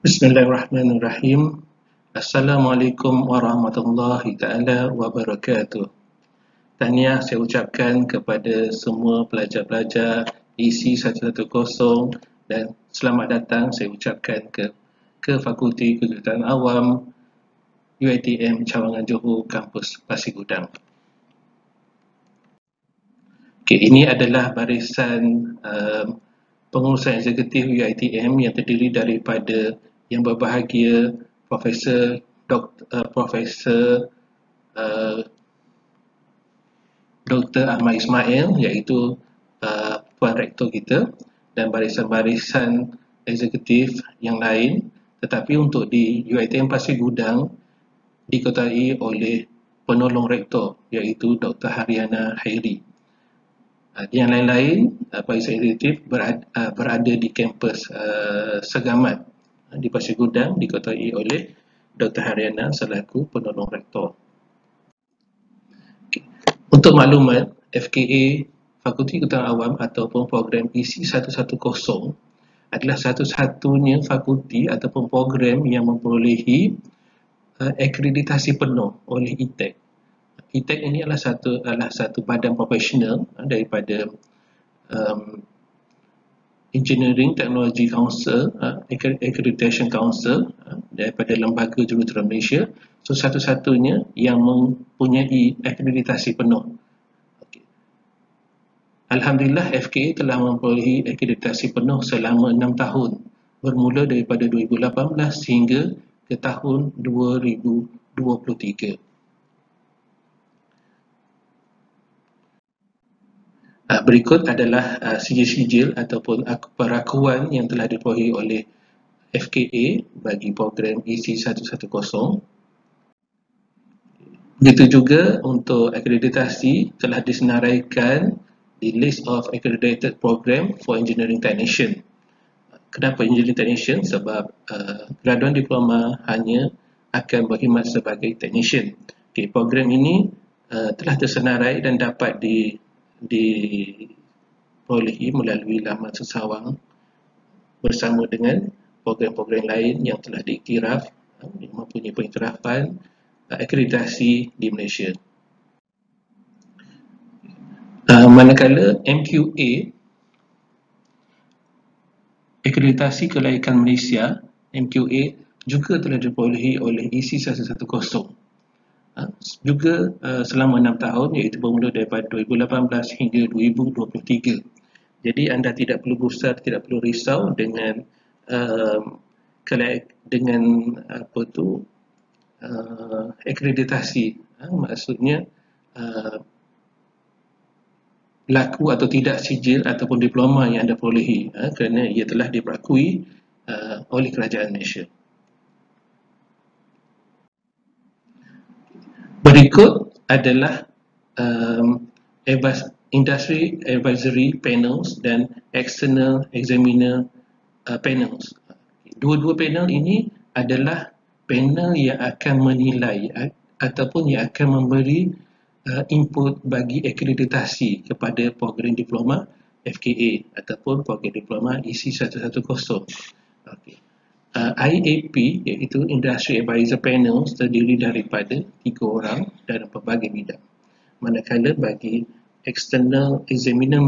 Bismillahirrahmanirrahim. Assalamualaikum warahmatullahi taala wabarakatuh. Tahniah saya ucapkan kepada semua pelajar-pelajar EC 110 dan selamat datang saya ucapkan ke Fakulti Kejuruteraan Awam UiTM Cawangan Johor Kampus Pasir Gudang. Ini adalah barisan pengurusan eksekutif UiTM yang terdiri daripada yang berbahagia Profesor Dr. Ahmad Ismail, iaitu Puan Rektor kita, dan barisan-barisan eksekutif yang lain. Tetapi untuk di UiTM Pasir Gudang diketuai oleh penolong rektor, iaitu Dr. Haryana Khairi. Yang lain-lain barisan eksekutif berada di kampus Segamat di Pasir Gudang diketuai oleh Dr. Haryana selaku penolong rektor. Untuk maklumat, FKA Fakulti Kejuruteraan Awam ataupun program EC 110 adalah satu-satunya fakulti ataupun program yang memperolehi akreditasi penuh oleh ITEC. ITEC ini adalah satu badan profesional daripada Engineering Technology Council, Accreditation Council, daripada Lembaga Juruteraan Malaysia. So satu-satunya yang mempunyai akreditasi penuh. Alhamdulillah, FKA telah memperolehi akreditasi penuh selama 6 tahun, bermula daripada 2018 hingga ke tahun 2023. Berikut adalah sijil-sijil ataupun perakuan yang telah diperolehi oleh FKA bagi program EC 110. Begitu juga untuk akreditasi telah disenaraikan di List of Accredited Program for Engineering Technician. Kenapa Engineering Technician? Sebab graduan diploma hanya akan berkhidmat sebagai technician. Program ini telah tersenarai dan dapat diperolehi melalui laman sesawang bersama dengan program-program lain yang telah diiktiraf, mempunyai pengiktirafan akreditasi di Malaysia. Manakala MQA, akreditasi kelaikan Malaysia, MQA juga telah diperolehi oleh EC 110. Juga selama 6 tahun, iaitu bermula daripada 2018 hingga 2023. Jadi anda tidak perlu gusar, tidak perlu risau dengan akreditasi. Maksudnya laku atau tidak sijil ataupun diploma yang anda perolehi, kerana ia telah diperakui oleh kerajaan Malaysia. Berikut adalah Industry Advisory Panels dan External Examiner Panels. Dua-dua panel ini adalah panel yang akan menilai ataupun yang akan memberi input bagi akreditasi kepada program diploma FKA ataupun program diploma EC 110. IAP, iaitu Industry Advisor Panel, terdiri daripada 3 orang dalam pelbagai bidang. Manakala bagi External Examiner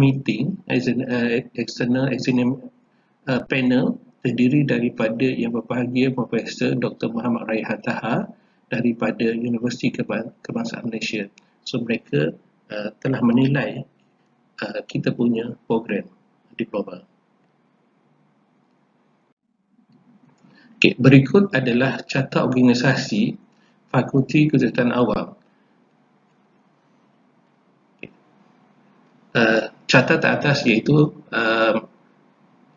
Panel terdiri daripada yang berbahagia Profesor Dr. Muhammad Raihan Taha daripada Universiti Kebangsaan Malaysia. So mereka telah menilai kita punya program diploma. Berikut adalah carta organisasi Fakulti Kejuruteraan Awam. Carta teratas iaitu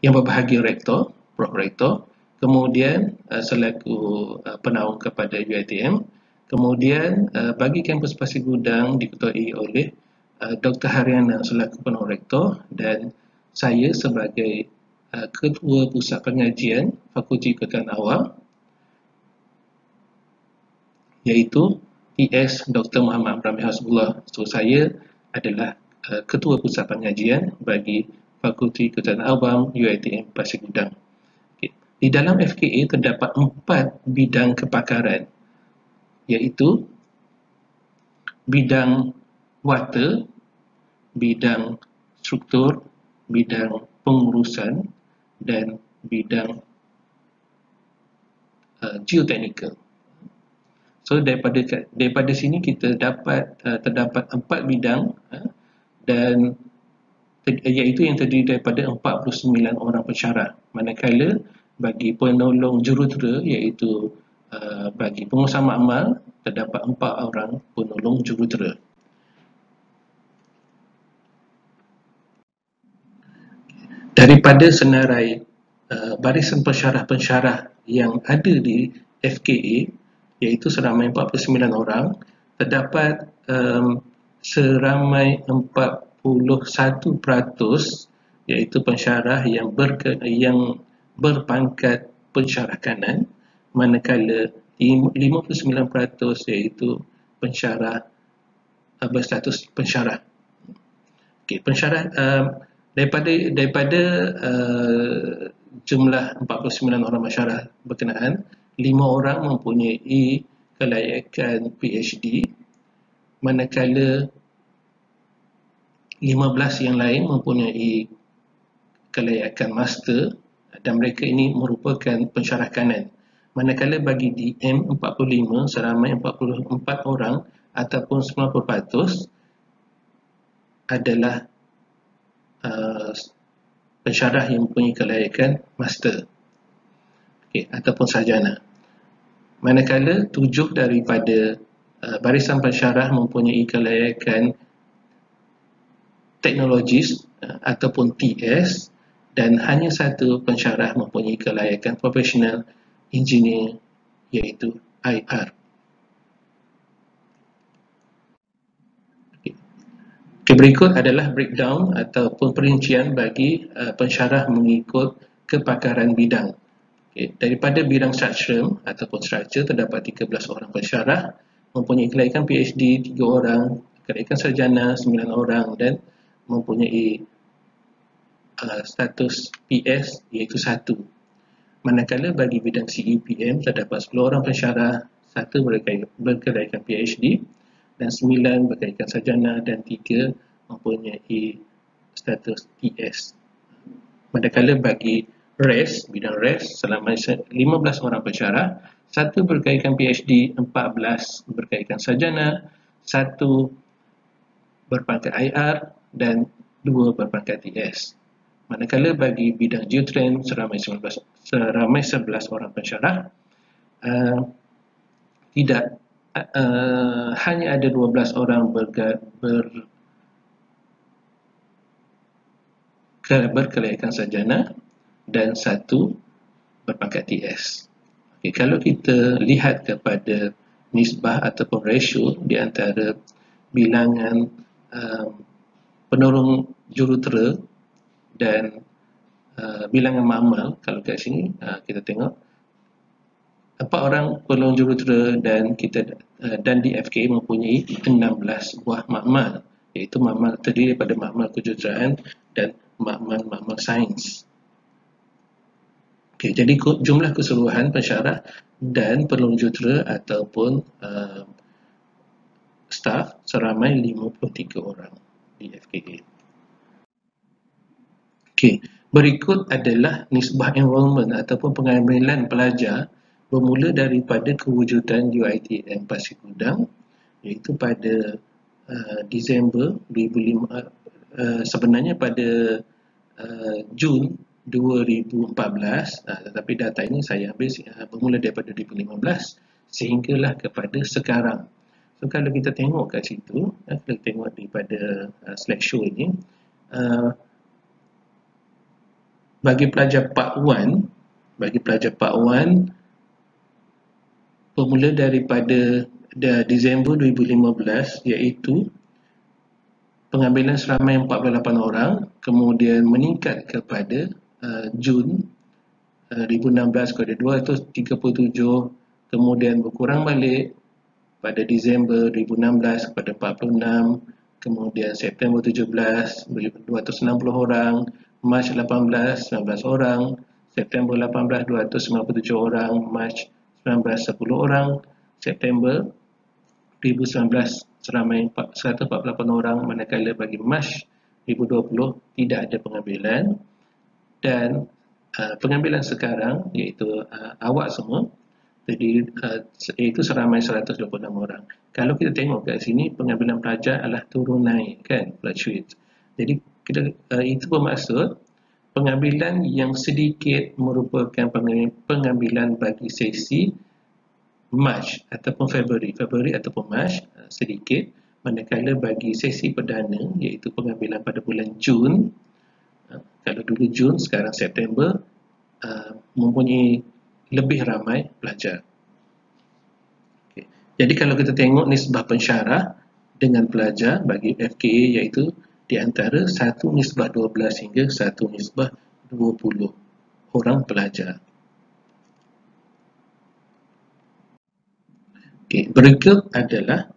yang berbahagia Rektor, Prof. Rektor, kemudian selaku penaung kepada UiTM, kemudian bagi kampus Pasir Gudang diketuai oleh Dr. Haryana selaku penaung Rektor dan saya sebagai Ketua Pusat Pengajian Fakulti Kejuruteraan Awam, iaitu PS Dr. Muhammad Amran Hasbullah. So saya adalah Ketua Pusat Pengajian bagi Fakulti Kejuruteraan Awam UiTM Pasir Gudang. Di dalam FKA terdapat 4 bidang kepakaran, iaitu bidang water, bidang struktur, bidang pengurusan, dan bidang geotechnical. So daripada sini kita terdapat 4 bidang dan iaitu yang terdiri daripada 49 orang pensyarah, manakala bagi penolong jurutera iaitu bagi pengusaha makmal terdapat 4 orang penolong jurutera. Daripada senarai barisan pensyarah-pensyarah yang ada di FKA iaitu seramai 49 orang, terdapat seramai 41% iaitu pensyarah yang berpangkat pensyarah kanan, manakala 59% iaitu pensyarah berstatus pensyarah. Okey, pensyarah daripada jumlah 49 orang pensyarah berkenaan, 5 orang mempunyai kelayakan PhD, manakala 15 yang lain mempunyai kelayakan master dan mereka ini merupakan pensyarah kanan. Manakala bagi DM 45 seramai 44 orang ataupun 90% adalah pensyarah yang mempunyai kelayakan master, ataupun sarjana. Manakala 7 daripada barisan pensyarah mempunyai kelayakan teknologis ataupun TS, dan hanya 1 pensyarah mempunyai kelayakan profesional engineer iaitu IR. Berikut adalah breakdown ataupun perincian bagi pensyarah mengikut kepakaran bidang. Daripada bidang structure ataupun structure terdapat 13 orang pensyarah mempunyai kelayakan PhD 3 orang, kelayakan sarjana 9 orang dan mempunyai status PS iaitu 1. Manakala bagi bidang CEPM terdapat 10 orang pensyarah, 1 berkelayakan PhD dan 9 berkelayakan sarjana dan 3 mempunyai status TS. Manakala bagi bidang RES selama 15 orang pensyarah, 1 berkelayakan PhD, 14 berkelayakan sarjana, 1 berpangkat IR dan 2 berpangkat TS. Manakala bagi bidang geotrend seramai 11 orang pensyarah, hanya ada 12 orang berkelayakan sarjana dan 1 berpangkat TS. Kalau kita lihat kepada nisbah ataupun ratio di antara bilangan penolong jurutera dan bilangan makmal, kalau kat sini kita tengok 4 orang penolong jurutera dan di FKA mempunyai 16 buah makmal, iaitu makmal terdiri daripada makmal kejuruteraan dan makmal sains. Jadi jumlah keseluruhan pensyarah dan penolong jurutera ataupun staf seramai 53 orang di FKA. Berikut adalah nisbah enrolment ataupun pengambilan pelajar bermula daripada kewujudan UiTM Pasir Gudang, iaitu pada Disember 2005, sebenarnya pada Jun 2014, tetapi data ini saya ambil bermula daripada 2015 sehinggalah kepada sekarang. So kalau kita tengok kat situ, kita tengok daripada slideshow ini, bagi pelajar Part 1 bermula daripada Disember 2015, iaitu pengambilan seramai 48 orang, kemudian meningkat kepada Jun 2016 kepada 2 itu 37, kemudian berkurang balik pada Disember 2016 kepada 46, kemudian September 17 260 orang, Mac 18 19 orang, September 18 297 orang, Mac 19 10 orang, September 2019 seramai 148 orang, manakala bagi Mac 2020 tidak ada pengambilan. Dan pengambilan sekarang iaitu awak semua, jadi iaitu seramai 126 orang. Kalau kita tengok kat sini, pengambilan pelajar adalah turun naik kan, fluctuate. Jadi itu bermaksud pengambilan yang sedikit merupakan pengambilan bagi sesi Mac ataupun Februari ataupun Mac sedikit, manakala bagi sesi perdana iaitu pengambilan pada bulan Jun, kalau dulu Jun, sekarang September, mempunyai lebih ramai pelajar. Okay. Jadi kalau kita tengok nisbah pensyarah dengan pelajar bagi FKA iaitu di antara 1:12 hingga 1:20 orang pelajar. Okay. Berikut adalah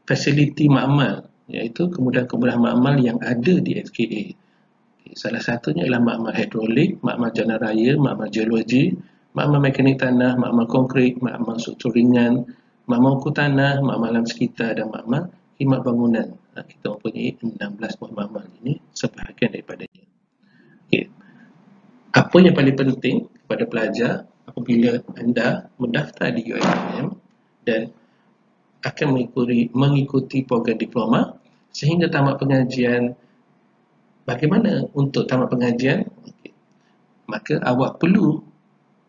fasiliti makmal, iaitu kemudahan-kemudahan makmal yang ada di FKA. Okay. Salah satunya ialah makmal hidrolik, makmal jalan raya, makmal geologi, makmal mekanik tanah, makmal konkrit, makmal struktur ringan, makmal ukur tanah, makmal alam sekitar dan makmal khidmat bangunan. Kita mempunyai 16 buah makmal ini, sebahagian daripadanya. Okay. Apa yang paling penting kepada pelajar apabila anda mendaftar di UiTM dan akan mengikuti program diploma sehingga tamat pengajian? Bagaimana untuk tamat pengajian? Okay. Maka awak perlu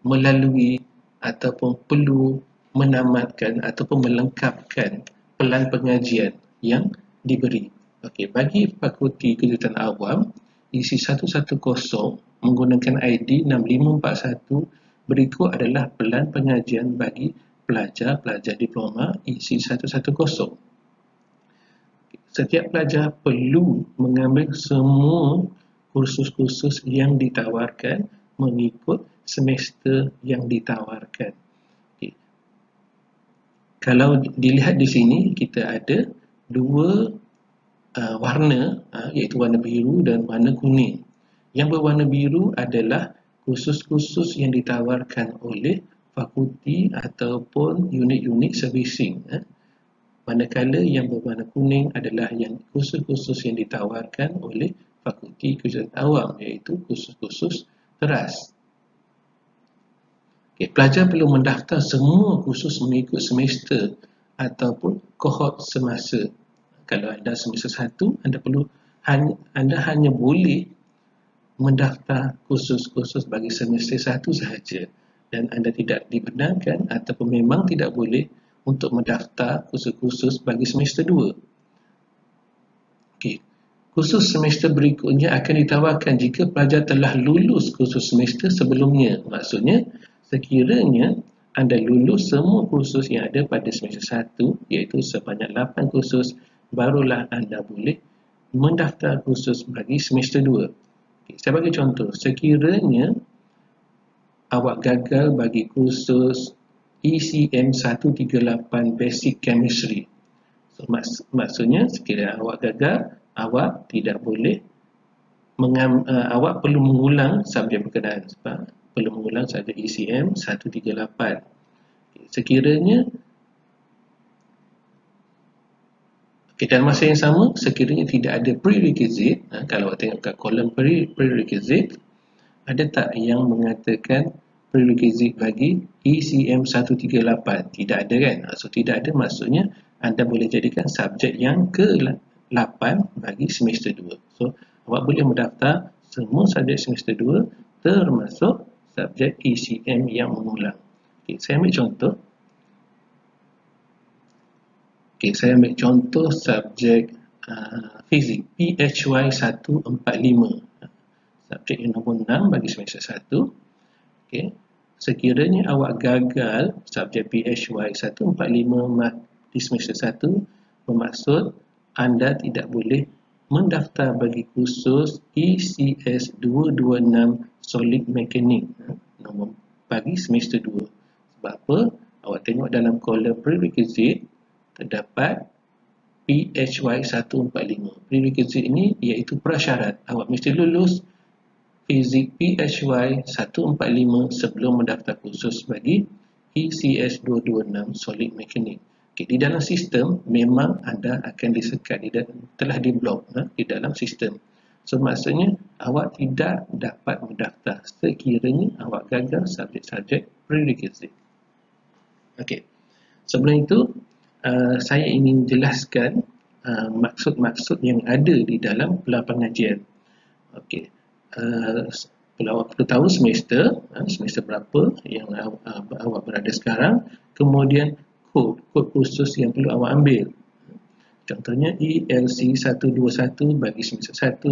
melalui ataupun perlu menamatkan ataupun melengkapkan pelan pengajian yang diberi. Okay. Bagi Fakulti Kejuruteraan Awam, isi 110 menggunakan ID 6541, berikut adalah pelan pengajian bagi pelajar-pelajar diploma isi 110. Setiap pelajar perlu mengambil semua kursus-kursus yang ditawarkan mengikut semester yang ditawarkan. Okay. Kalau dilihat di sini, kita ada dua warna, iaitu warna biru dan warna kuning. Yang berwarna biru adalah kursus-kursus yang ditawarkan oleh fakulti ataupun unit-unit servicing. Manakala yang berwarna kuning adalah yang kursus-kursus yang ditawarkan oleh Fakulti Kejuruteraan Awam, iaitu kursus-kursus teras. Okay, pelajar perlu mendaftar semua kursus mengikut semester ataupun kohort semasa. Kalau anda semester 1, anda hanya boleh mendaftar kursus-kursus bagi semester 1 sahaja, dan anda tidak dibenarkan ataupun memang tidak boleh untuk mendaftar kursus-kursus bagi semester 2. Okay. Kursus semester berikutnya akan ditawarkan jika pelajar telah lulus kursus semester sebelumnya. Maksudnya, sekiranya anda lulus semua kursus yang ada pada semester 1, iaitu sebanyak 8 kursus, barulah anda boleh mendaftar kursus bagi semester 2. Okay. Saya bagi contoh, sekiranya awak gagal bagi kursus ECM 138 Basic Chemistry. So, maksudnya sekiranya awak gagal, awak tidak boleh awak perlu mengulang subjek berkenaan, sebab perlu mengulang subjek ECM 138. Sekiranya dalam masa yang sama, sekiranya tidak ada prerequisite, kalau awak tengok kat kolom prerequisite, ada tak yang mengatakan prerequisite bagi ECM 138? Tidak ada kan? So tidak ada, maksudnya anda boleh jadikan subjek yang ke-8 bagi semester 2. So awak boleh mendaftar semua subjek semester 2 termasuk subjek ECM yang mengulang. Okay, saya ambil contoh. Okay, saya ambil contoh subjek fizik PHY 145. Subjek yang nombor 6 bagi semester 1. Okay. Sekiranya awak gagal subjek PHY 145 di semester 1, bermaksud anda tidak boleh mendaftar bagi kursus ECS 226 Solid Mechanic bagi semester 2. Sebab apa? Awak tengok dalam kolom prerequisite terdapat PHY 145. Prerequisite ini iaitu prasyarat. Awak mesti lulus Fizik PHY 145 sebelum mendaftar kursus bagi ECS 226 Solid Mechanics. Di dalam sistem memang anda akan disekat, telah diblok di dalam sistem. So maksudnya awak tidak dapat mendaftar sekiranya awak gagal subjek-subjek prerequisite. Okey. Sebelum itu saya ingin jelaskan maksud-maksud yang ada di dalam peluang pengajian. Okey. Kalau awak perlu tahu semester berapa yang awak berada sekarang, kemudian kod khusus yang perlu awak ambil. Contohnya ELC 121 bagi semester 1,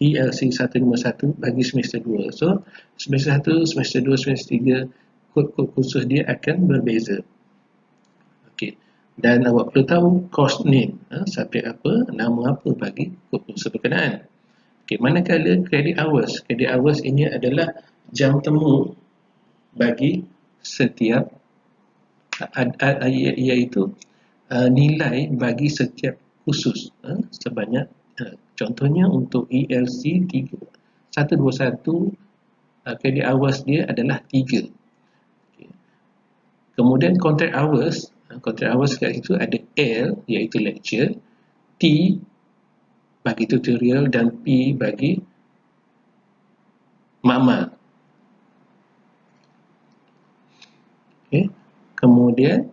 ELC 151 bagi semester 2. So, semester 1, semester 2, semester 3, kod-kod khusus dia akan berbeza. Okey. Dan awak perlu tahu course name, subjek apa, nama apa bagi kod khusus berkenaan. Okey, manakala credit hours. Credit hours ini adalah jam temu bagi setiap iaitu nilai bagi setiap khusus sebanyak contohnya untuk ELC 121 credit hours dia adalah 3. Okay. Kemudian contract hours kat situ ada L iaitu lecture, T bagi tutorial dan P bagi makmal. Okay. Kemudian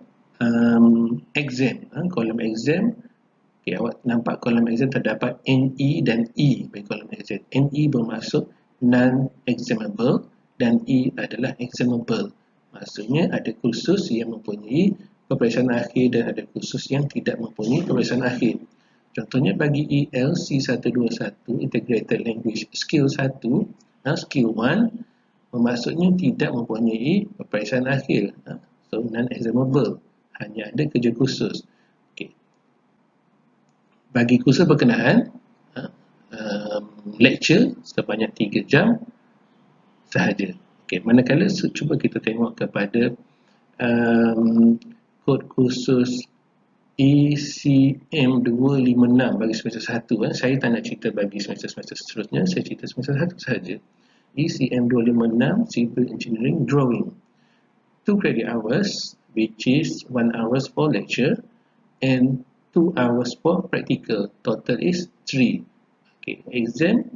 exam, kolom exam. Okay, awak nampak kolom exam terdapat NE dan E bagi kolom exam. NE bermaksud non-examinable dan E adalah examinable. Maksudnya ada kursus yang mempunyai peperiksaan akhir dan ada kursus yang tidak mempunyai peperiksaan akhir. Contohnya bagi ELC 121 Integrated Language Skill 1, Skill 1 maksudnya tidak mempunyai peperiksaan akhir. So non-examinable, hanya ada kerja khusus. Okay. Bagi kursus berkenaan lecture sebanyak 3 jam sahaja. Okay. Manakala cuba kita tengok kepada kod khusus ECM 256 bagi semester 1. Saya tak nak cerita bagi semester-semester seterusnya, saya cerita semester 1 sahaja. ECM 256 Civil Engineering Drawing. 2 credit hours, which is 1 hour for lecture and 2 hours for practical. Total is 3. Okay, exam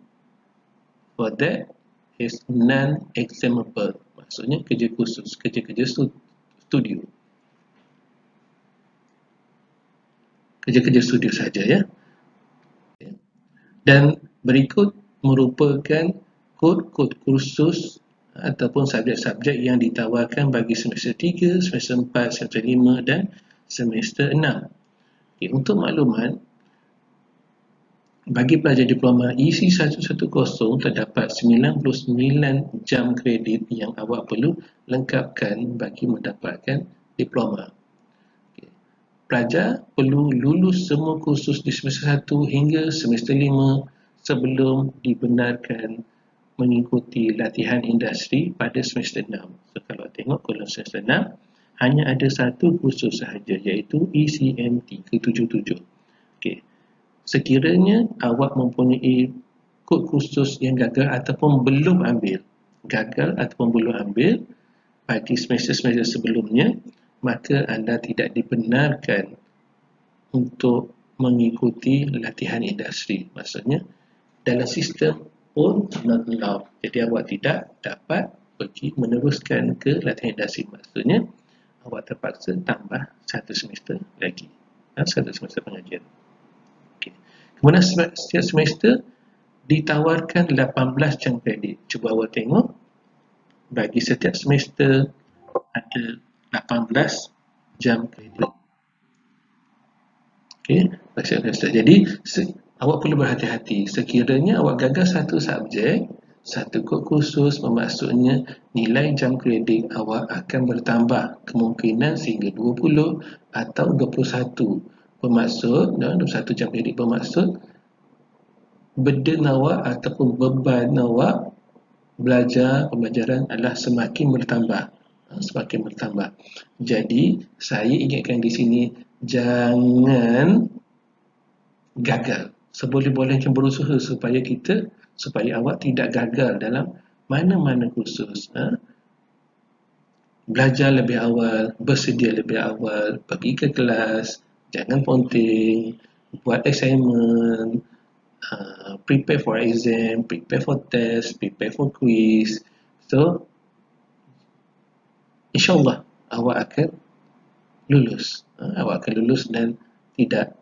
for that is non-examinable. Maksudnya kerja khusus, kerja-kerja studio. Kerja-kerja studio saja ya. Dan berikut merupakan kod-kod kursus ataupun subjek-subjek yang ditawarkan bagi semester 3, semester 4, semester 5 dan semester 6. Okay, untuk makluman, bagi pelajar diploma EC 110 terdapat 99 jam kredit yang awak perlu lengkapkan bagi mendapatkan diploma. Okay. Pelajar perlu lulus semua kursus di semester 1 hingga semester 5 sebelum dibenarkan mengikuti latihan industri pada semester 6. So, kalau tengok kolom semester 6, hanya ada satu kursus sahaja iaitu ECM 377. Okay. Sekiranya awak mempunyai kod khusus yang gagal ataupun belum ambil, pada semester-semester sebelumnya, maka anda tidak dibenarkan untuk mengikuti latihan industri. Maksudnya, dalam sistem pun not allowed. Jadi awak tidak dapat pergi meneruskan ke latihan industri. Maksudnya, awak terpaksa tambah satu semester lagi. Satu semester pengajian. Okay. Kemudian setiap semester ditawarkan 18 jam kredit. Cuba awak tengok, bagi setiap semester ada 18 jam kredit. Okay. Jadi awak perlu berhati-hati. Sekiranya awak gagal satu subjek, satu kod khusus, bermaksudnya nilai jam kredit awak akan bertambah kemungkinan sehingga 20 atau 21. Bermaksud 21 jam kredit bermaksud burden awak ataupun beban awak pembelajaran adalah semakin bertambah. Jadi saya ingatkan di sini, jangan gagal. Seboleh-bolehnya berusaha supaya kita supaya awak tidak gagal dalam mana-mana kursus. Belajar lebih awal, bersedia lebih awal, pergi ke kelas, jangan ponting, buat assignment, prepare for exam, prepare for test, prepare for quiz. So, insyaAllah awak akan lulus. Awak akan lulus dan tidak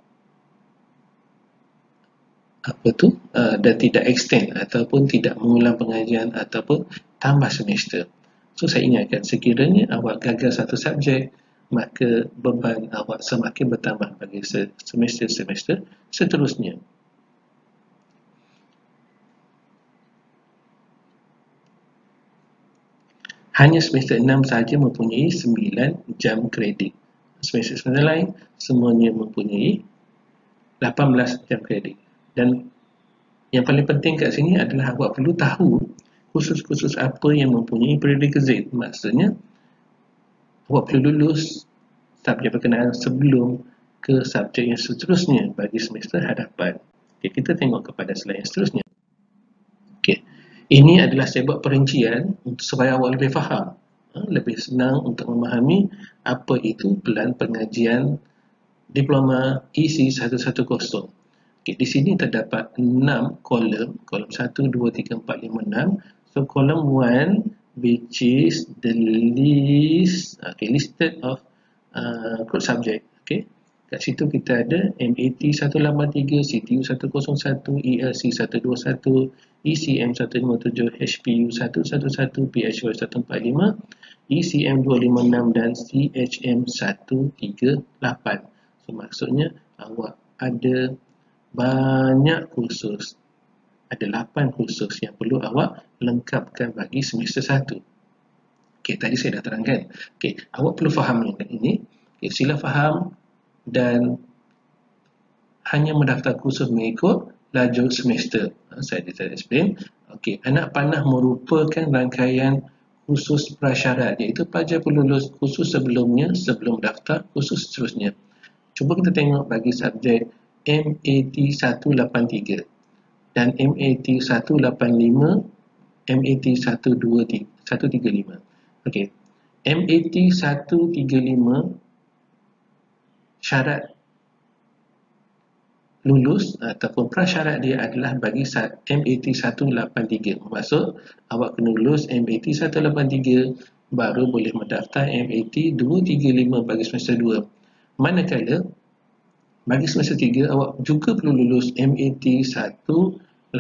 dan tidak extend ataupun tidak mengulang pengajian ataupun tambah semester. So saya ingatkan, sekiranya awak gagal satu subjek, maka beban awak semakin bertambah bagi semester-semester seterusnya. Hanya semester 6 sahaja mempunyai 9 jam kredit. Semester-semester lain semuanya mempunyai 18 jam kredit. Dan yang paling penting kat sini adalah awak perlu tahu kursus-kursus apa yang mempunyai prerequisite. Maksudnya, awak perlu lulus subjek berkenaan sebelum ke subjek yang seterusnya bagi semester hadapan. Okay, kita tengok kepada slide yang seterusnya. Okay. Ini adalah saya buat perincian supaya awak lebih faham, lebih senang untuk memahami apa itu pelan pengajian Diploma EC 110. Okay, di sini terdapat 6 kolom 1, 2, 3, 4, 5, 6. So kolom 1 which is the list, listed of code subject. Okay, kat situ kita ada MAT 183, CTU 101, ELC 121, ECM 157, HPU 111, PHY 145, ECM 256 dan CHM 138. So maksudnya awak ada banyak kursus, ada 8 kursus yang perlu awak lengkapkan bagi semester 1. Okay, tadi saya dah terangkan. Okay, awak perlu faham ini. Okay, sila faham dan hanya mendaftar kursus mengikut lajur semester. Saya dah explain. Okay, anak panah merupakan rangkaian kursus prasyarat, iaitu pelajar perlu lulus kursus sebelumnya sebelum daftar kursus seterusnya. Cuba kita tengok bagi subjek MAT 183 dan MAT 185, MAT 135. Okey. MAT 135 syarat lulus ataupun prasyarat dia adalah bagi MAT 183. Maksud awak kena lulus MAT 183 baru boleh mendaftar MAT 235 bagi semester 2. Manakala bagi semester 3 awak juga perlu lulus MAT 183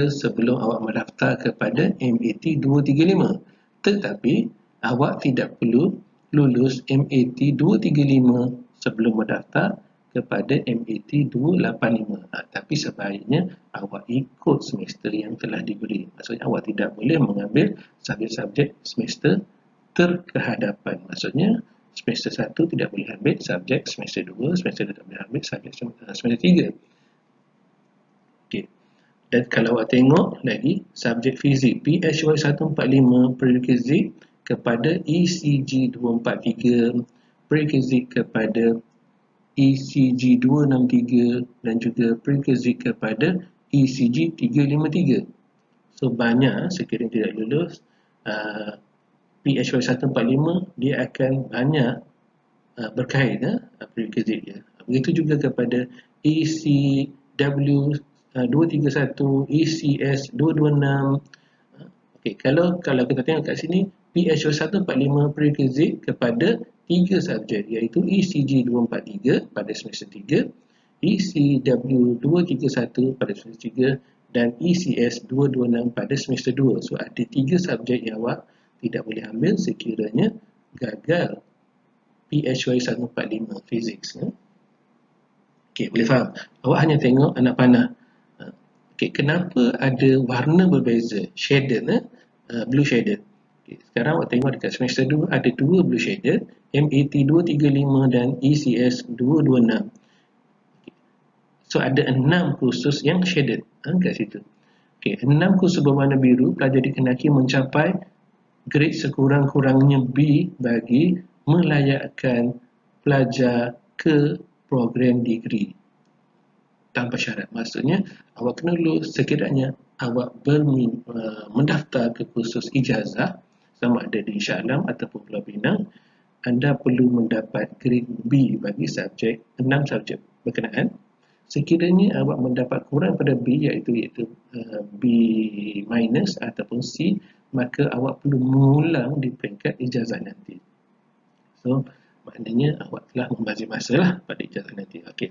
sebelum awak mendaftar kepada MAT 235. Tetapi awak tidak perlu lulus MAT 235 sebelum mendaftar kepada MAT 285. Tapi sebaiknya awak ikut semester yang telah diberi. Maksudnya awak tidak boleh mengambil subjek-subjek semester terkehadapan. Maksudnya semester 1 tidak boleh ambil subjek semester 2, semester 2 tidak boleh ambil subjek semester 3. Okey. Dan kalau awak tengok lagi subjek fizik PHY 145 prerequisite kepada ECG 243, prerequisite kepada ECG 263 dan juga prerequisite kepada ECG 353. So banyak sekiranya tidak lulus PHY 145 dia akan banyak berkait prerequisite dia. Begitu juga kepada ECW 231, ECS 226. Okey, kalau kita tengok kat sini PHY 145 prerequisite kepada 3 subjek iaitu ECG 243 pada semester 3, ECW 231 pada semester 3 dan ECS 226 pada semester 2. So ada 3 subjek yang awak tidak boleh ambil sekiranya gagal PHY 145 physics. Okey, boleh faham? Awak hanya tengok anak panah. Okey, kenapa ada warna berbeza? Shaded, blue shaded. Okay, sekarang awak tengok dekat semester 2 ada 2 blue shaded, MAT 235 dan ECS 226. Okay. So ada 6 kursus yang shaded kat situ. Okay, 6 kursus berwarna biru pelajar dikenaki mencapai grade sekurang-kurangnya B bagi melayakkan pelajar ke program degree. tanpa syarat. Maksudnya awak kena lulus sekiranya awak mendaftar ke kursus ijazah sama ada di Shah Alam ataupun Pulau Pinang, anda perlu mendapat grade B bagi subjek 6 subjek berkenaan. Sekiranya awak mendapat kurang pada B iaitu B minus ataupun C, maka awak perlu mengulang di peringkat ijazah nanti. So maknanya awak telah membazir masa lah pada ijazah nanti. Okey.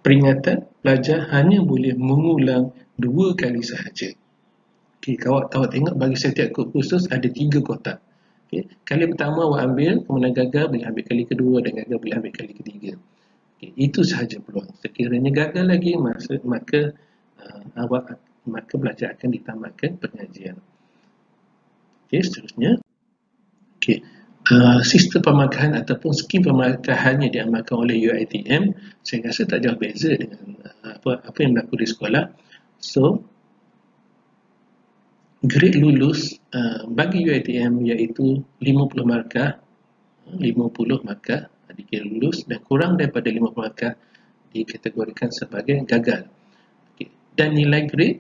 Peringatan, pelajar hanya boleh mengulang 2 kali sahaja. Okey, kalau awak tengok bagi setiap kursus ada 3 kotak. Okey, kali pertama awak ambil, kemudian gagal boleh ambil kali kedua dan gagal boleh ambil kali ketiga. Okey, itu sahaja peluang. Sekiranya gagal lagi, maka belajar akan ditamatkan pengajian. Okey, seterusnya. Okey. Sistem pemarkahan ataupun skim pemarkahan yang diamalkan oleh UiTM saya rasa tak jauh beza dengan apa yang berlaku di sekolah. So grade lulus bagi UiTM iaitu 50 markah dikira lulus dan kurang daripada 50 markah dikategorikan sebagai gagal. Okay. Dan nilai grade,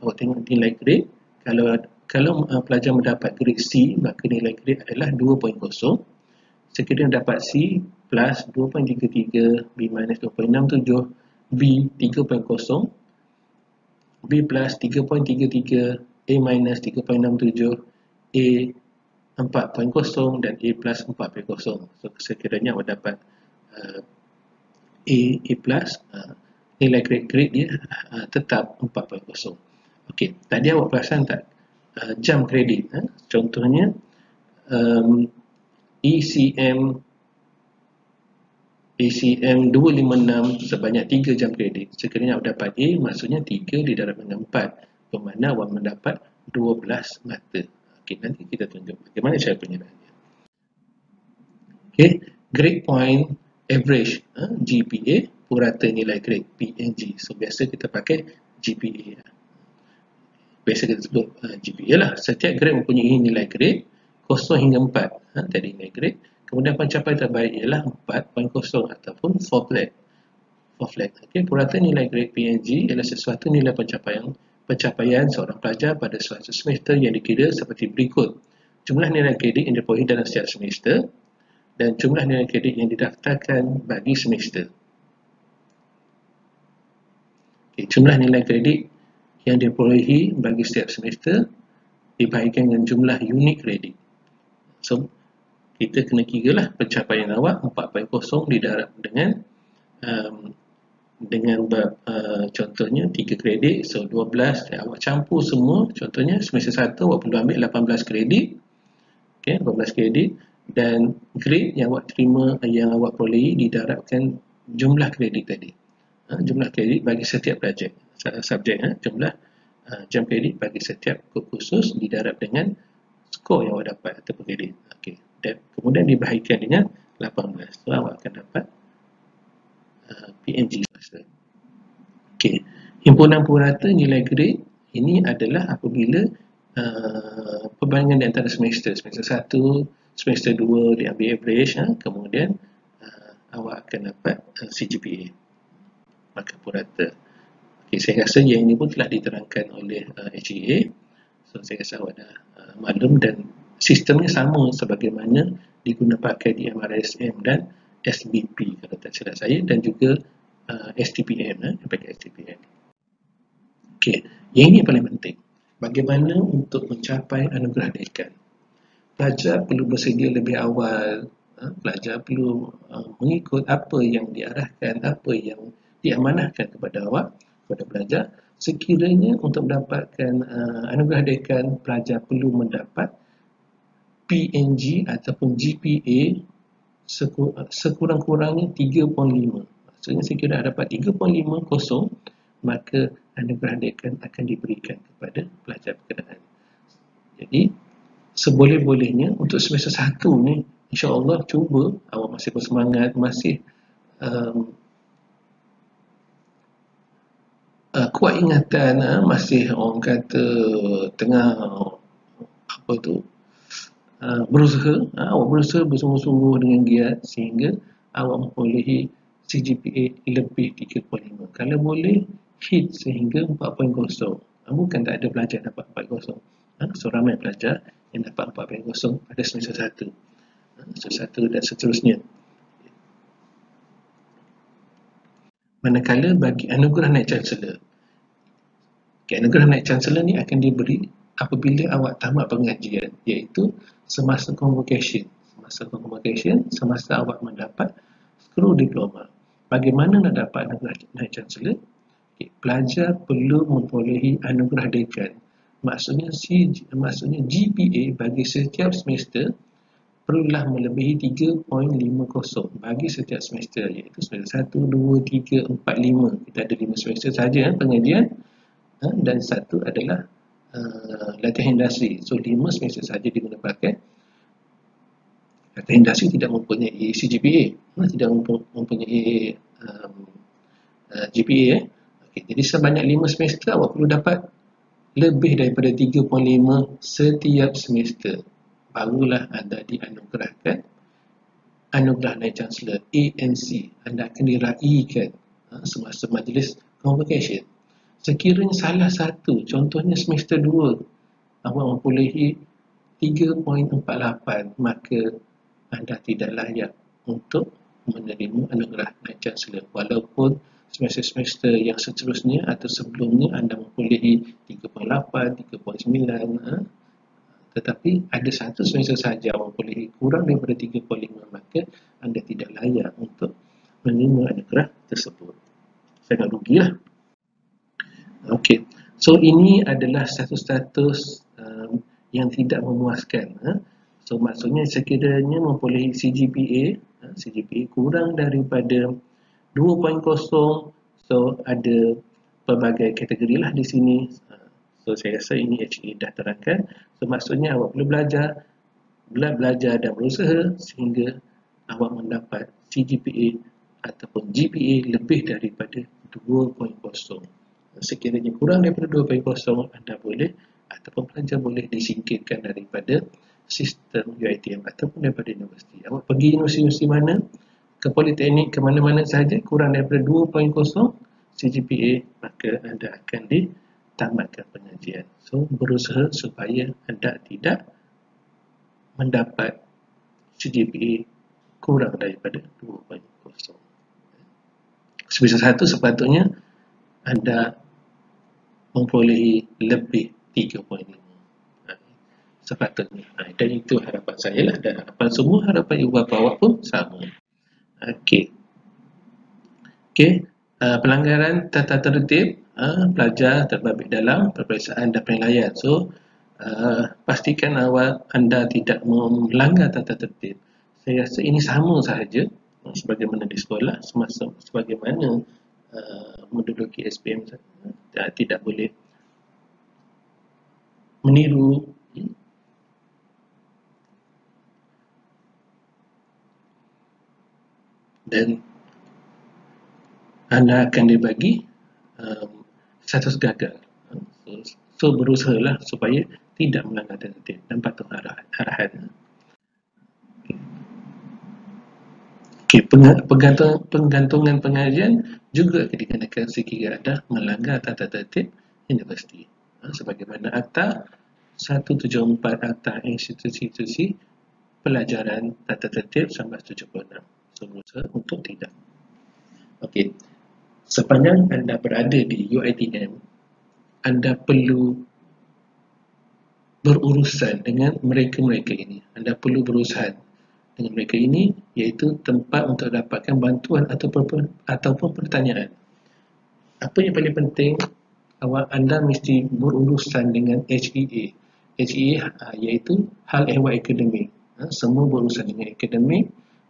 awak tengok nilai grade, kalau pelajar mendapat grade C, maka nilai grade adalah 2.0. Sekiranya dapat C plus 2.33, B minus 2.67, B 3.0, B plus 3.33, A minus 3.67, A 4.0 dan A plus 4.0. So sekiranya awak dapat A plus, nilai grade dia tetap 4.0. Okey, tadi awak perasan tak jam kredit? Contohnya ECM 256 sebanyak 3 jam kredit. Sekiranya awak dapat A, maksudnya 3 didarab dengan 4, bermakna awak mendapat 12 mata. Okey, nanti kita tunjuk bagaimana cara penyerahannya. Okey, grade point average, GPA, purata nilai grade PNG. So biasa kita pakai GPA. Biasa kita sebut GPA lah. Setiap grade mempunyai nilai grade 0 hingga 4. Tadi nilai grade. Kemudian pencapaian terbaik ialah 4.0 ataupun 4 flat. Okay. Purata nilai grade PNG ialah sesuatu nilai pencapaian seorang pelajar pada suatu semester yang dikira seperti berikut. Jumlah nilai kredit yang diperolehi dalam setiap semester dan jumlah nilai kredit yang didaftarkan bagi semester. Okay. Jumlah nilai kredit yang diperolehi bagi setiap semester dibahagikan dengan jumlah unit kredit. So, kita kena kira lah pencapaian awak 4.0 didarab dengan contohnya 3 kredit, so 12, awak campur semua. Contohnya semester 1 awak perlu ambil 18 kredit. Okay, 18 kredit dan grade yang awak terima, yang awak perolehi didarabkan jumlah kredit tadi. Jumlah kredit bagi setiap subjek, jumlah jam kredit bagi setiap kursus didarab dengan skor yang awak dapat atau kredit. Okey, dan kemudian dibahagikan dengan 18. So awak akan dapat PNG. Okey, himpunan purata nilai grade ini adalah apabila perbandingan di antara semester 1, semester 2 diambil average, kemudian awak akan dapat CGPA, markah purata. Okay, saya rasa yang ini pun telah diterangkan oleh HEA. So saya rasa awak dah maklum dan sistemnya sama sebagaimana digunakan pakai di MRSM dan SBP kalau tak silap saya, dan juga STPM, pakai STPM. Okey, yang ini paling penting. Bagaimana untuk mencapai anugerah dekan? Pelajar perlu bersedia lebih awal. Pelajar perlu mengikut apa yang diarahkan, apa yang diamanahkan kepada awak, kepada pelajar. Sekiranya untuk mendapatkan anugerah dekan, pelajar perlu mendapat PNG ataupun GPA sekurang-kurangnya 3.5. Maksudnya sekiranya dapat 3.50, maka anugerah dekan akan diberikan kepada pelajar berkenaan. Jadi seboleh-bolehnya untuk semester 1 ni, insya-Allah cuba awak masih bersemangat, masih kuat ingatan, masih orang kata tengah berusaha, awak berusaha bersungguh-sungguh dengan giat sehingga awak memperolehi CGPA lebih 3.5. Kalau boleh, hit sehingga 4.0. Bukan tak ada pelajar dapat 4.0. So, ramai pelajar yang dapat 4.0 pada semester 1. Semester 1 dan seterusnya. Manakala bagi anugerah naik chancellor, anugerah naik chancellor ni akan diberi apabila awak tamat pengajian, iaitu semasa convocation. Semasa awak mendapat skru diploma. Bagaimana nak dapat anugerah naik chancellor? Pelajar perlu memperolehi anugerah dekan. Maksudnya GPA bagi setiap semester perlulah melebihi 3.50 bagi setiap semester, iaitu semester 1, 2, 3, 4, 5. Kita ada 5 semester saja pengajian, dan satu adalah latihan industri. So 5 semester saja digunakan pakai. Latihan industri tidak mempunyai CGPA, tidak mempunyai GPA. Jadi sebanyak 5 semester awak perlu dapat lebih daripada 3.5 setiap semester, barulah anda dianugerahkan anugerah naik chancellor ANC. Anda akan diraikan semasa majlis convocation. Sekiranya salah satu, contohnya semester 2, awak memperolehi 3.48, maka anda tidak layak untuk menerima anugerah naik chancellor, walaupun semester-semester yang seterusnya atau sebelumnya anda memperolehi 3.8, 3.9, tetapi ada satu semester saja memperolehi kurang daripada 3.5, maka anda tidak layak untuk menerima anugerah tersebut. Sangat rugilah. Okey, so ini adalah status-status yang tidak memuaskan. So maksudnya sekiranya memperolehi CGPA kurang daripada 2.0, so ada pelbagai kategori lah di sini. So saya rasa ini HE dah terangkan. So maksudnya awak perlu belajar dan berusaha sehingga awak mendapat CGPA ataupun GPA lebih daripada 2.0. Sekiranya kurang daripada 2.0, anda boleh ataupun pelajar boleh disingkirkan daripada sistem UiTM ataupun daripada universiti. Awak pergi universiti mana, ke politeknik, ke mana-mana saja, kurang daripada 2.0 CGPA, maka anda akan ditamatkan pengajian. So berusaha supaya anda tidak mendapat CGPA kurang daripada 2.0. Semester 1 sepatutnya anda memperolehi lebih 3.5 sepatutnya. Dan itu harapan saya lah, dan harapan semua, harapan ibu bapa awak pun sama. Okey. Pelanggaran tata tertib pelajar terbabit dalam peperiksaan dan penilaian. So pastikan anda tidak melanggar tata tertib. Saya rasa ini sama sahaja sebagaimana di sekolah, sebagaimana menduduki SPM, tidak boleh meniru, dan anda akan dibagi status gagal. So berusahalah supaya tidak melanggar tertib dan patuh arahan. Penggantungan pengajian juga dikenakan sekiranya anda melanggar tata tertib universiti. Sebagaimana Akta 174 Akta Institusi Pelajaran Tata Tertib 1976. So berusaha untuk tidak. Okey. Sepanjang anda berada di UiTM, anda perlu berurusan dengan mereka-mereka ini. Anda perlu berurusan dengan mereka ini, iaitu tempat untuk dapatkan bantuan ataupun pertanyaan. Apa yang paling penting, anda mesti berurusan dengan HEA. HEA iaitu hal ehwal akademik. Semua berurusan dengan akademik,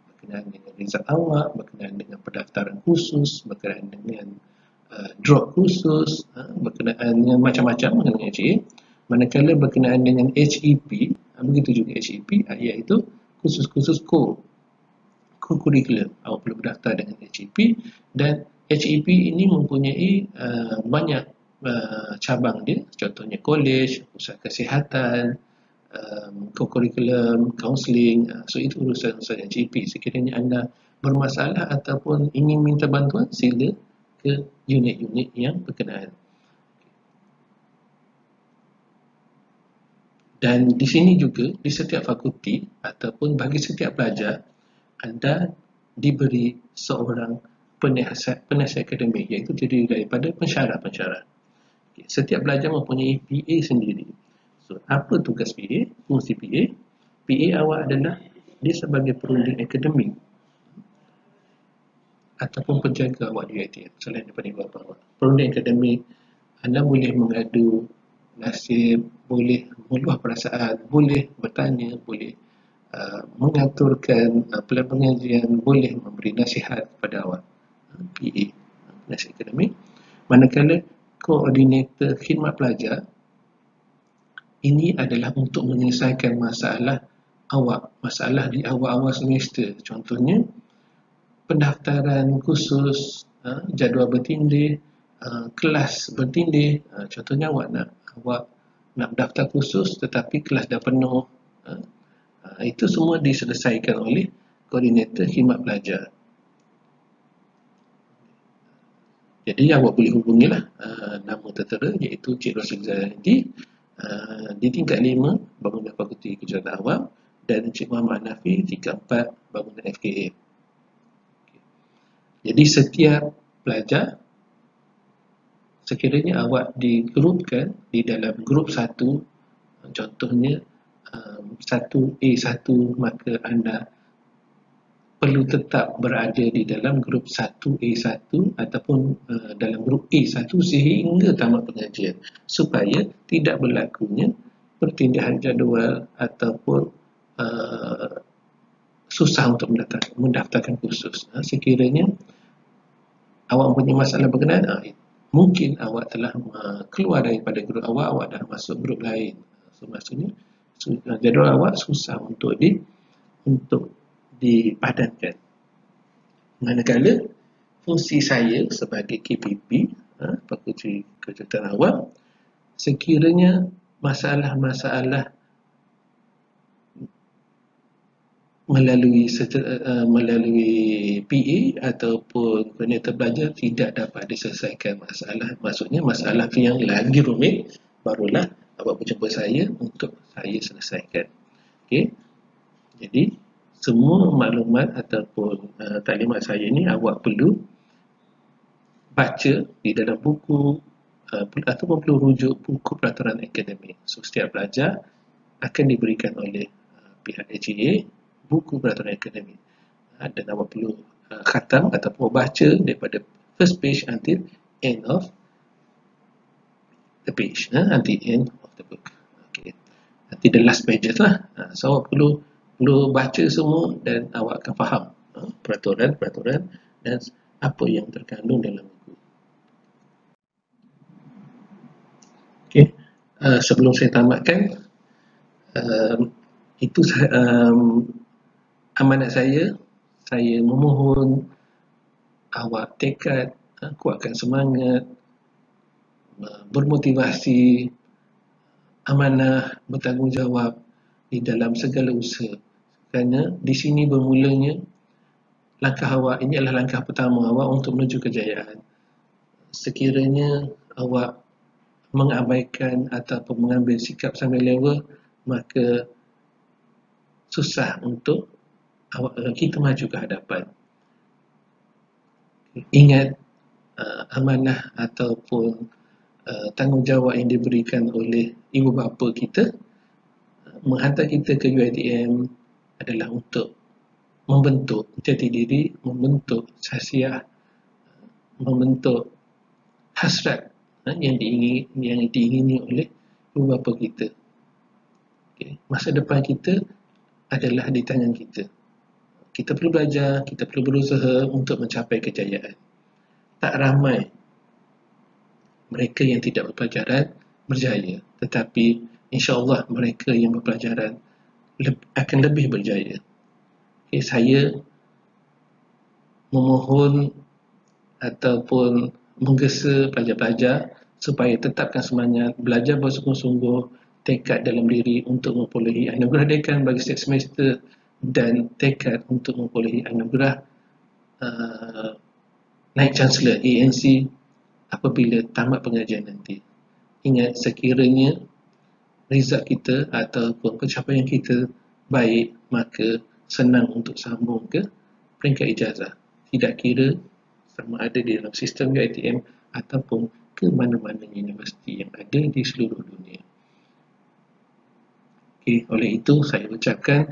berkenaan dengan result awak, berkenaan dengan pendaftaran khusus, berkenaan dengan drop khusus, berkenaan dengan macam-macam dengan HEA. Manakala berkenaan dengan HEP, begitu juga HEP, iaitu khusus-khusus co-curriculum. Awak perlu berdaftar dengan HEP, dan HEP ini mempunyai banyak cabang dia, contohnya college, pusat kesihatan, co-curriculum, counselling. So itu urusan HEP. Sekiranya anda bermasalah ataupun ingin minta bantuan, sila ke unit-unit yang berkenaan. Dan di sini juga, di setiap fakulti ataupun bagi setiap pelajar, anda diberi seorang penasihat akademik, iaitu terdiri daripada pensyarah-pensyarah. Setiap pelajar mempunyai PA sendiri. So, apa tugas PA? Fungsi PA? PA awak adalah dia sebagai perunding akademik ataupun penjaga awak di UiTM selain daripada ibu bapa awak. Perunding akademik, anda boleh mengadu nasib, boleh meluah perasaan, boleh bertanya, boleh mengaturkan pelan pengajian, boleh memberi nasihat kepada awak. PA, penasihat akademik. Manakala koordinator khidmat pelajar, ini adalah untuk menyelesaikan masalah awak, masalah di awal-awal semester. Contohnya, pendaftaran khusus, jadual bertindih, kelas bertindih. Contohnya awak nak daftar khusus tetapi kelas dah penuh. Itu semua diselesaikan oleh koordinator khidmat pelajar. Jadi awak boleh hubungilah nama tertera iaitu Cik Rosyid Zaidi di tingkat 5 bangunan Fakulti Kejuruteraan Awam dan Cik Muhammad Hanafi tingkat 4 bangunan FKA. Jadi setiap pelajar, sekiranya awak digrupkan di dalam grup 1, contohnya 1A1, maka anda perlu tetap berada di dalam grup 1A1 ataupun dalam grup A1 sehingga tamat pengajian, supaya tidak berlakunya pertindahan jadual ataupun susah untuk mendaftarkan khusus. Sekiranya awak punya masalah berkenaan, mungkin awak telah keluar daripada grup awak dah masuk grup lain. So maksudnya jadual awak susah untuk dipadankan. Manakala fungsi saya sebagai KPP, Fakulti Kejuruteraan Awam, sekiranya masalah-masalah melalui PA ataupun koordinator belajar tidak dapat diselesaikan maksudnya masalah yang lagi rumit, barulah awak berjumpa saya untuk saya selesaikan. Okey. Jadi semua maklumat ataupun taklimat saya ni awak perlu baca di dalam buku ataupun perlu rujuk buku peraturan akademik. So setiap pelajar akan diberikan oleh pihak AGA buku peraturan akademik dan awak perlu khatam ataupun baca daripada first page until end of the page, until end of the book. Okay. Nanti the last pages lah. So awak perlu baca semua dan awak akan faham peraturan-peraturan dan apa yang terkandung dalam buku. Okay. Sebelum saya tamatkan, itu amanat saya memohon awak tekad, kuatkan semangat, bermotivasi, amanah, bertanggungjawab di dalam segala usaha. Kerana di sini bermulanya langkah awak, ini adalah langkah pertama awak untuk menuju kejayaan. Sekiranya awak mengabaikan ataupun mengambil sikap sambil lewa, maka susah untuk kita maju ke hadapan. Ingat amanah ataupun tanggungjawab yang diberikan oleh ibu bapa kita menghantar kita ke UiTM adalah untuk membentuk jati diri, membentuk khasiat, membentuk hasrat yang diingini oleh ibu bapa kita. Okay. Masa depan kita adalah di tangan kita. Kita perlu belajar, kita perlu berusaha untuk mencapai kejayaan. Tak ramai mereka yang tidak berpelajaran berjaya, tetapi insya-Allah mereka yang berpelajaran akan lebih berjaya. Okay, saya memohon ataupun menggesa pelajar-pelajar supaya tetapkan semangat, belajar bersungguh-sungguh, tekad dalam diri untuk memperolehi anugerah dekan bagi setiap semester dan tekad untuk memperolehi anugerah Naib Chancellor ANC apabila tamat pengajian nanti. Ingat, sekiranya result kita ataupun pencapaian kita baik, maka senang untuk sambung ke peringkat ijazah. Tidak kira sama ada di dalam sistem UiTM ataupun ke mana-mana universiti yang ada di seluruh dunia. Okay, oleh itu saya ucapkan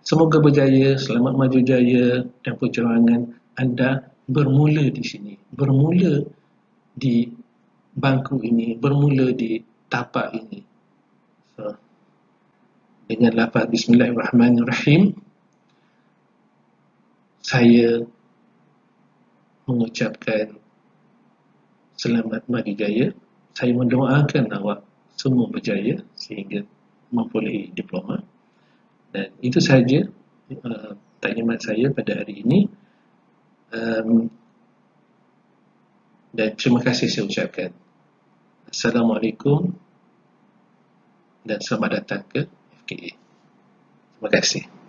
semoga berjaya, selamat maju jaya, dan perjuangan anda bermula di sini, bermula di bangku ini, bermula di tapak ini. So, dengan lafaz Bismillahirrahmanirrahim, saya mengucapkan selamat maju jaya. Saya mendoakan awak semua berjaya sehingga memperolehi diploma. Dan itu sahaja taklimat saya pada hari ini. Dan terima kasih saya ucapkan. Assalamualaikum dan selamat datang ke FKA. Terima kasih.